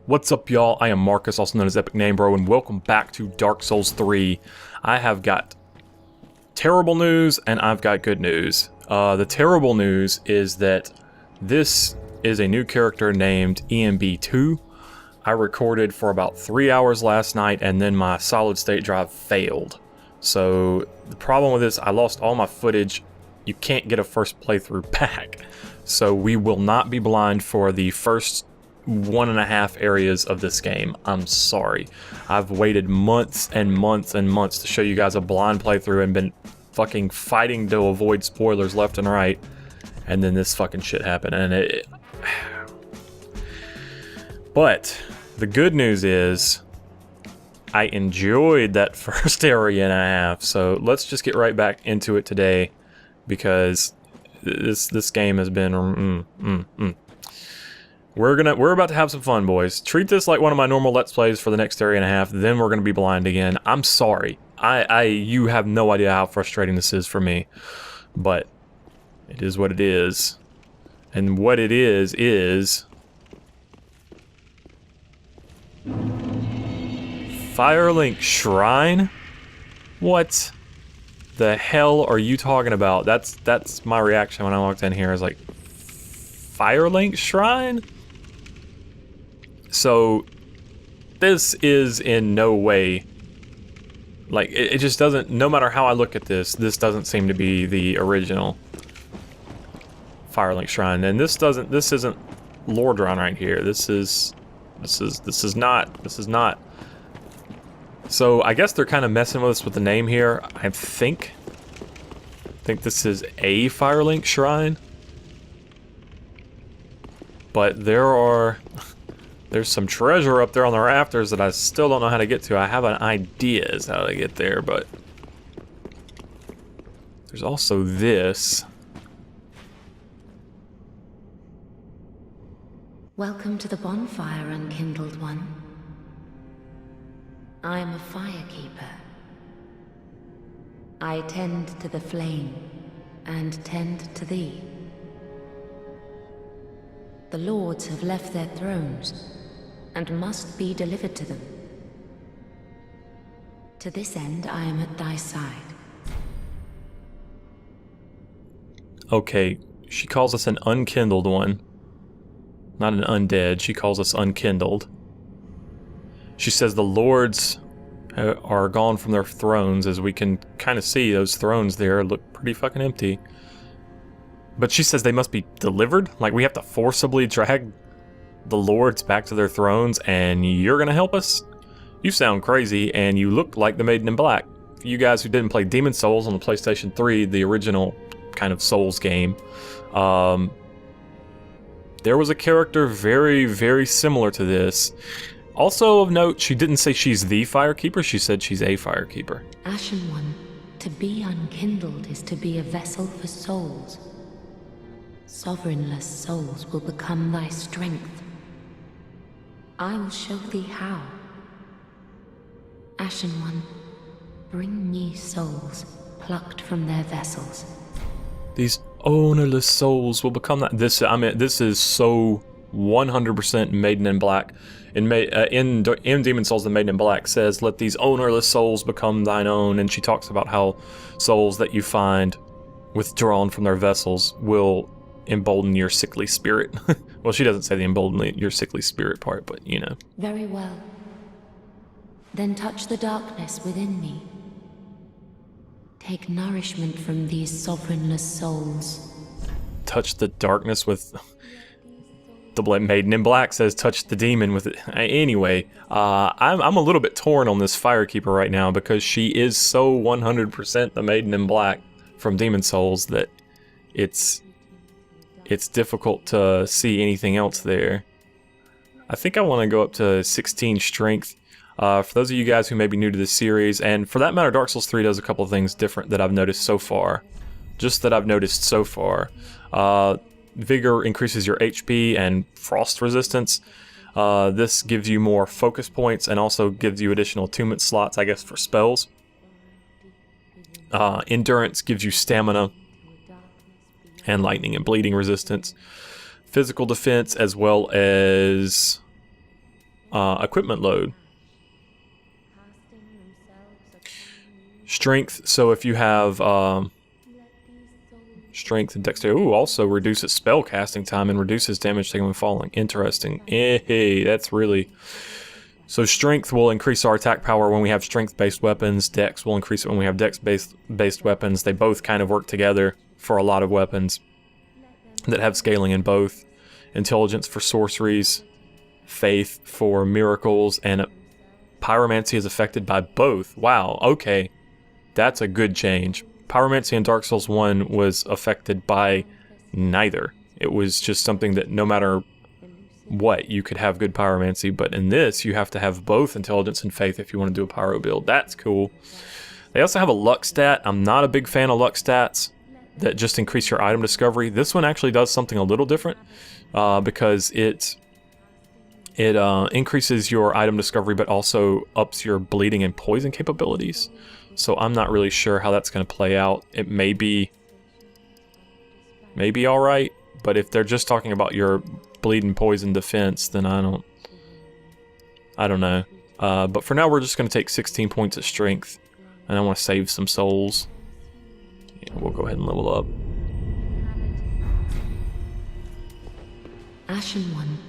What's up, y'all? I am Marcus, also known as Epic Name Bro, and welcome back to Dark Souls 3. I have got terrible news, and I've got good news. The terrible news is that this is a new character named EMB2. I recorded for about 3 hours last night, and then my solid state drive failed. So the problem with this, I lost all my footage. You can't get a first playthrough back. So we will not be blind for the first 1.5 areas of this game. I'm sorry. I've waited months and months and months to show you guys a blind playthrough and been fucking fighting to avoid spoilers left and right. And then this fucking shit happened. And But the good news is I enjoyed that first area and a half. So let's just get right back into it today, because this game has been We're about to have some fun, boys. Treat this like one of my normal Let's Plays for the next area and a half, then we're gonna be blind again. I'm sorry. You have no idea how frustrating this is for me. But it is what it is. And what it is Firelink Shrine? What the hell are you talking about? That's my reaction when I walked in here. I was like, Firelink Shrine? So this is in no way, like, it just doesn't, no matter how I look at this doesn't seem to be the original Firelink Shrine. And this isn't Lordran right here. This is not. So I guess they're kind of messing with us with the name here. I think this is a Firelink Shrine. But there's some treasure up there on the rafters that I still don't know how to get to. I have an idea as how to get there, but there's also this. Welcome to the bonfire, unkindled one. I am a firekeeper. I tend to the flame and tend to thee. The lords have left their thrones and must be delivered to them. To this end, I am at thy side. Okay, she calls us an unkindled one. Not an undead, she calls us unkindled. She says the lords are gone from their thrones. As we can kind of see, those thrones there look pretty fucking empty. But she says they must be delivered? Like we have to forcibly drag the lords back to their thrones, and you're gonna help us? You sound crazy, and you look like the Maiden in Black. For you guys who didn't play Demon Souls on the PlayStation 3, the original kind of Souls game, there was a character very, very similar to this. Also of note, she didn't say she's the Firekeeper, she said she's a Firekeeper. Ashen One, to be unkindled is to be a vessel for souls. Sovereignless souls will become thy strength. I will show thee how. Ashen One, bring me souls plucked from their vessels. These ownerless souls will become that. This is so 100% Maiden in Black. In Demon Souls, the Maiden in Black says, "Let these ownerless souls become thine own," and she talks about how souls that you find withdrawn from their vessels will embolden your sickly spirit. Well, she doesn't say the embolden your sickly spirit part, but you know. Very well. Then touch the darkness within me. Take nourishment from these sovereignless souls. Touch the darkness with... The Maiden in Black says touch the demon with it. Anyway, I'm a little bit torn on this Firekeeper right now, because she is so 100% the Maiden in Black from Demon Souls that it's difficult to see anything else there. I think I want to go up to 16 strength. For those of you guys who may be new to this series, and for that matter, Dark Souls 3 does a couple of things different that I've noticed so far. Vigor increases your HP and frost resistance. This gives you more focus points and also gives you additional attunement slots, I guess, for spells. Endurance gives you stamina and lightning and bleeding resistance. Physical defense, as well as equipment load. Strength, so if you have strength and dexterity, ooh, also reduces spell casting time and reduces damage taken when falling. Interesting. Hey, that's really... So strength will increase our attack power when we have strength-based weapons. Dex will increase it when we have dex-based weapons. They both kind of work together for a lot of weapons that have scaling in both. Intelligence for sorceries, faith for miracles, and pyromancy is affected by both. Wow, okay. That's a good change. Pyromancy in Dark Souls 1 was affected by neither. It was just something that no matter what, you could have good pyromancy, but in this, you have to have both intelligence and faith if you want to do a pyro build. That's cool. They also have a luck stat. I'm not a big fan of luck stats that just increase your item discovery. This one actually does something a little different because it increases your item discovery, but also ups your bleeding and poison capabilities. So I'm not really sure how that's going to play out. It may be alright, but if they're just talking about your bleed and poison defense, then I don't know. But for now, we're just going to take 16 points of strength, and I want to save some souls. Yeah, we'll go ahead and level up. Ashen One,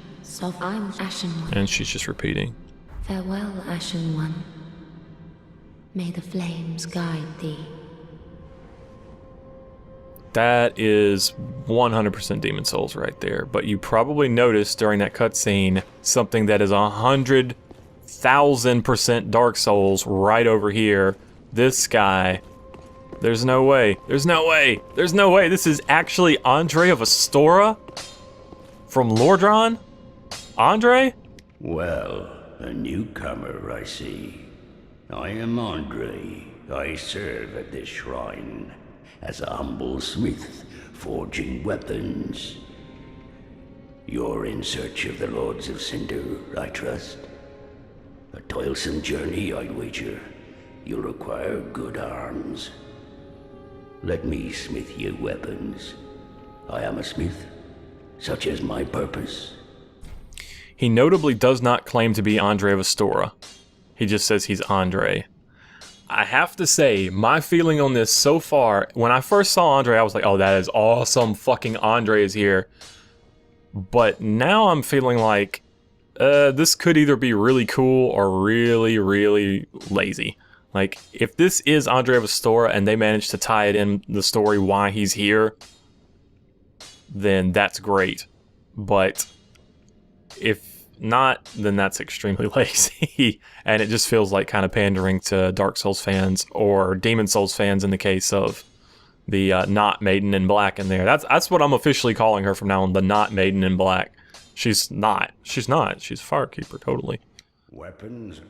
I'm Ashen One. And she's just repeating. Farewell, Ashen One. May the flames guide thee. That is 100% Demon Souls right there. But you probably noticed during that cutscene something that is 100,000% Dark Souls right over here. This guy. There's no way. There's no way. There's no way. This is actually Andre of Astora from Lordran? Andre? Well, a newcomer, I see. I am Andre. I serve at this shrine as a humble smith, forging weapons. You're in search of the Lords of Cinder, I trust? A toilsome journey, I'd wager. You'll require good arms. Let me smith you weapons. I am a smith, such is my purpose. He notably does not claim to be Andre of Astora. He just says he's Andre. I have to say, my feeling on this so far, when I first saw Andre, I was like, oh, that is awesome, fucking Andre is here. But now I'm feeling like, this could either be really cool or really, really lazy. Like, if this is Andre of Astora and they manage to tie it in the story why he's here, then that's great. But if not, then that's extremely lazy. And it just feels like kind of pandering to Dark Souls fans or Demon Souls fans in the case of the not Maiden in Black in there. That's what I'm officially calling her from now on, the not Maiden in Black. She's not. She's not. She's a Firekeeper, totally. Weapons,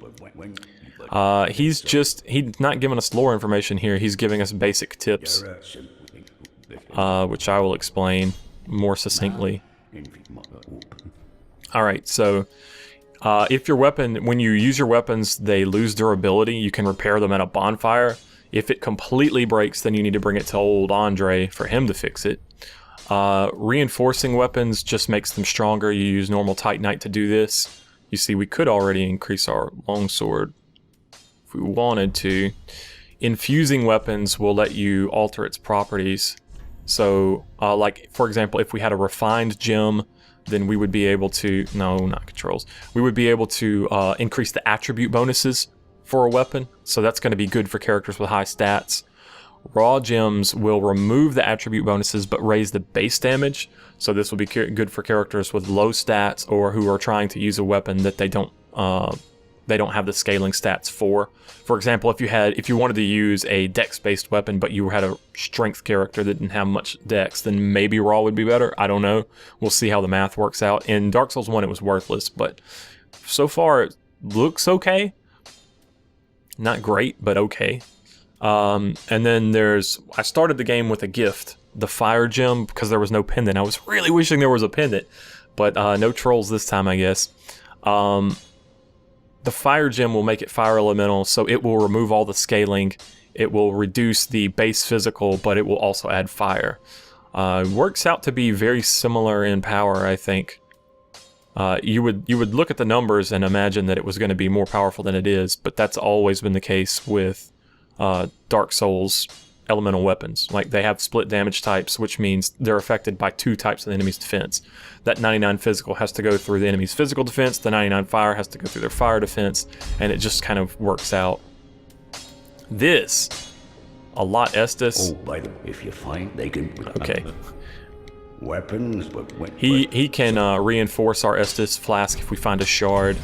he's not giving us lore information here. He's giving us basic tips, which I will explain more succinctly. Alright, so if your weapon, when you use your weapons, they lose durability, you can repair them at a bonfire. If it completely breaks, then you need to bring it to old Andre for him to fix it. Reinforcing weapons just makes them stronger. You use normal Titanite to do this. You see, we could already increase our longsword if we wanted to. Infusing weapons will let you alter its properties. So, like, for example, if we had a refined gem, then we would be able to, no, not controls. We would be able to increase the attribute bonuses for a weapon. So that's going to be good for characters with high stats. Raw gems will remove the attribute bonuses but raise the base damage. So this will be good for characters with low stats or who are trying to use a weapon that they don't have the scaling stats for. For example, if you wanted to use a dex-based weapon but you had a strength character that didn't have much dex, then maybe raw would be better. I don't know. We'll see how the math works out. In Dark Souls 1 it was worthless, but so far it looks okay. Not great, but okay. And then I started the game with a gift, the fire gem, because there was no pendant. I was really wishing there was a pendant, but no trolls this time, I guess. The fire gem will make it fire elemental, so it will remove all the scaling. It will reduce the base physical, but it will also add fire. It works out to be very similar in power, I think. You would look at the numbers and imagine that it was going to be more powerful than it is, but that's always been the case with Dark Souls elemental weapons. Like, they have split damage types, which means they're affected by 2 types of the enemy's defense. That 99 physical has to go through the enemy's physical defense, the 99 fire has to go through their fire defense, and it just kind of works out. This, a lot Estus. Oh, by the way, if you find they can... Okay. Weapons, but... He can reinforce our Estus flask if we find a shard.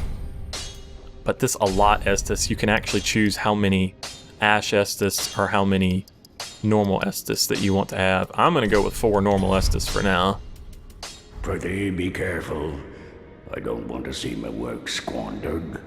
But this a lot Estus, you can actually choose how many Ash Estus or how many normal Estus that you want to have. I'm going to go with 4 normal Estus for now. Pretty be careful. I don't want to see my work squandered.